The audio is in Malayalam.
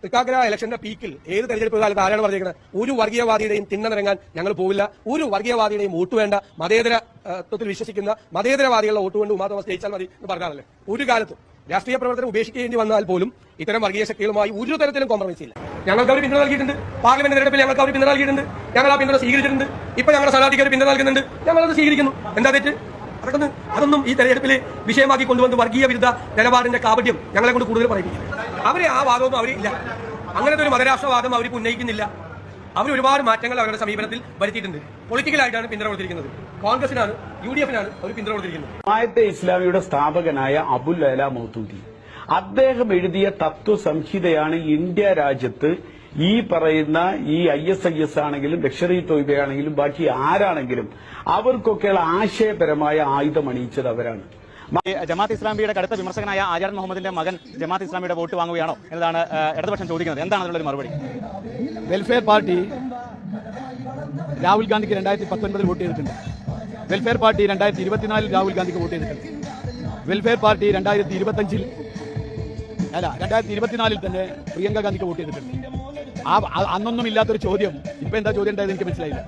തൃക്കാക്കര ഇലക്ഷന്റെ പീക്കിൽ ഏത് തെരഞ്ഞെടുപ്പ് കാലത്ത് ആരാണ് പറഞ്ഞേക്കുന്നത് ഒരു വർഗീയവാദിയുടെയും തിണ്ണനിറങ്ങാൻ ഞങ്ങൾ പോവില്ല, ഒരു വർഗീയവാദിയുടെയും വോട്ട് വേണ്ട, മതേതരത്വത്തിൽ വിശ്വസിക്കുന്ന മതേതരവാദികളുടെ വോട്ട് കൊണ്ട് ഉമാ തോമസ് ജയിച്ചാൽ മതി എന്ന് പറഞ്ഞാലല്ലേ. ഒരു കാലത്തും രാഷ്ട്രീയ പ്രവർത്തനം ഉപേക്ഷിക്കേണ്ടി വന്നാൽ പോലും ഇത്തരം വർഗീയ ശക്തികളുമായി ഒരു തരത്തിലും കോംപ്രമൈസ് ഇല്ല. ഞങ്ങൾക്ക് അവർ പിന്തുണ നൽകിയിട്ടുണ്ട്, പാർലമെന്റ് തെരഞ്ഞെടുപ്പിൽ ഞങ്ങൾക്ക് അവർ പിന്തുണ നൽകിയിട്ടുണ്ട്, ഞങ്ങൾ ആ പിന്തുണ സ്വീകരിച്ചിട്ടുണ്ട്. ഇപ്പൊ ഞങ്ങളുടെ സ്ഥാനാർത്ഥിക്ക് പിന്തുണ നൽകുന്നുണ്ട്, ഞങ്ങളത് സ്വീകരിക്കുന്നു. എന്താ തെറ്റ്? അതൊന്നും ഈ തെരഞ്ഞെടുപ്പിൽ വിഷയമാക്കി കൊണ്ടുവന്ന് വർഗീയ വിരുദ്ധ നിലപാടിന്റെ കാപട്യം ഞങ്ങളെ കൊണ്ട് കൂടുതൽ പറയിപ്പിക്കില്ല. അവരെ ആ വാദമൊന്നും അവരില്ല, അങ്ങനത്തെ ഒരു മതരാഷ്ട്രവാദം അവർ ഉന്നയിക്കുന്നില്ല. അവർ ഒരുപാട് മാറ്റങ്ങൾ അവരുടെ സമീപനത്തിൽ വരുത്തിയിട്ടുണ്ട്. പൊളിറ്റിക്കലായിട്ടാണ് പിന്തുണ കൊടുത്തിരിക്കുന്നത്. കോൺഗ്രസിനാണ്, UDF-നാണ് അവർ പിന്തുണ കൊടുത്തിരിക്കുന്നത്. ജമാഅത്തെ ഇസ്ലാമിയുടെ സ്ഥാപകനായ അബുൽ അല മൗദൂദി അദ്ദേഹം എഴുതിയ തത്വസംഹിതയാണ് ഇന്ത്യ രാജ്യത്ത് ഈ പറയുന്ന ഈ ISIS ആണെങ്കിലും ലഷ്കർ-ഇ തോയ്ബയാണെങ്കിലും ബാക്കി ആരാണെങ്കിലും അവർക്കൊക്കെയുള്ള ആശയപരമായ ആയുധം അണിയിച്ചത് അവരാണ്. ജമാഅത്ത് ഇസ്ലാമിയുടെ കടുത്ത വിമർശകനായ ആര്യാടൻ മുഹമ്മദിന്റെ മകൻ ജമാഅത്ത് ഇസ്ലാമിയുടെ വോട്ട് വാങ്ങുകയാണോ എന്നതാണ് ഇടതുപക്ഷം ചോദിക്കുന്നത്. എന്താണ് അതിനുള്ളൊരു മറുപടി? വെൽഫെയർ പാർട്ടി രാഹുൽ ഗാന്ധിക്ക് 2019 വോട്ട് ചെയ്തിട്ടുണ്ട്. വെൽഫെയർ പാർട്ടി 2024 രാഹുൽ ഗാന്ധിക്ക് വോട്ട് ചെയ്തിട്ടുണ്ട്. വെൽഫെയർ പാർട്ടി 2024 തന്നെ പ്രിയങ്ക ഗാന്ധിക്ക് വോട്ട് ചെയ്തിട്ടുണ്ട്. അന്നൊന്നും ഇല്ലാത്തൊരു ചോദ്യം ഇപ്പൊ എന്താ ചോദ്യം ഉണ്ടായത് എനിക്ക് മനസ്സിലായില്ല.